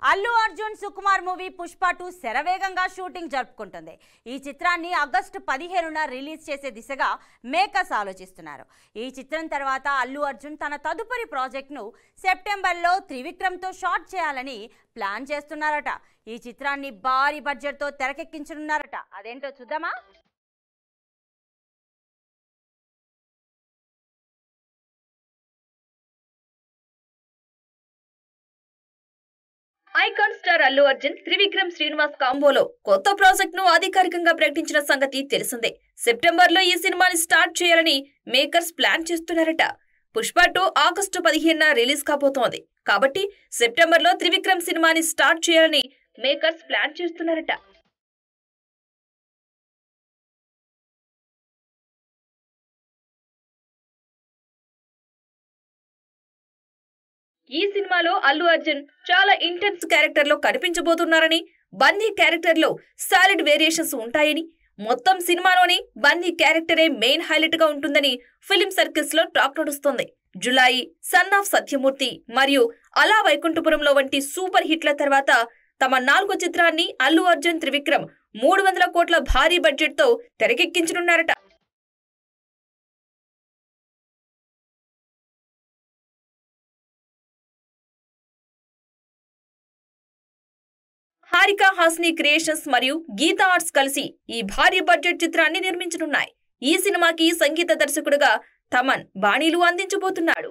Allu Arjun Sukumar movie Pushpa 2 శరవేగంగా shooting జరుపుకుంటుంది. ఈ చిత్రాన్ని ఆగస్టు 15న రిలీజ్ చేసే దిశగా మేకర్స్ ఆలోచిస్తున్నారు. ఈ చిత్రం తర్వాత అల్లు అర్జున్ తన తదుపరి ప్రాజెక్ట్ను సెప్టెంబర్లో త్రివిక్రమ్తో షాట్ చేయాలని ప్లాన్ చేస్తున్నారట. ఈ చిత్రాన్ని భారీ బడ్జెట్తో తెరకెక్కించనున్నారట. అదేంటో చూద్దామా? ఐకాన్ స్టార్ అల్లు అర్జున్ త్రివిక్రమ్ శ్రీనివాస్ కాంబోలో కొత్త ప్రాజెక్ట్ ను అధికారికంగా ప్రకటించిన సంగతి తెలిసిందే. సెప్టెంబర్ లో ఈ సినిమాని స్టార్ట్ చేయాలని మేకర్స్ ప్లాన్ చేస్తున్నారట. పుష్ప 2 ఆగస్టు 15న రిలీజ్ కాబోతోంది. కాబట్టి సెప్టెంబర్ లో త్రివిక్రమ్ సినిమాని స్టార్ట్ చేయాలని మేకర్స్ ప్లాన్ చేస్తున్నారట. ఈ సినిమాలో అల్లు అర్జున్ చాలా ఇంటెన్స్ క్యారెక్టర్ లో కనిపించబోతున్నారని, బన్నీ క్యారెక్టర్ లో సాలిడ్ వేరియేషన్స్ ఉంటాయని, మొత్తం సినిమాలోని బన్నీ క్యారెక్టరే మెయిన్ హైలైట్ గా ఉంటుందని ఫిలిం సర్కిల్స్ లో టాక్ నడుస్తుంది. జులాయి, సన్ ఆఫ్ సత్యమూర్తి మరియు అలా వైకుంఠపురంలో వంటి సూపర్ హిట్ల తర్వాత తమ 4వ చిత్రాన్ని అల్లు అర్జున్ త్రివిక్రమ్ 300 కోట్ల భారీ బడ్జెట్ తో తెరకెక్కించనున్నారట. హారిక హాస్ని క్రియేషన్స్ మరియు గీతా ఆర్ట్స్ కలిసి ఈ భారీ బడ్జెట్ చిత్రాన్ని నిర్మించనున్నాయి. ఈ సినిమాకి సంగీత దర్శకుడుగా తమన్ బాణీలు అందించబోతున్నాడు.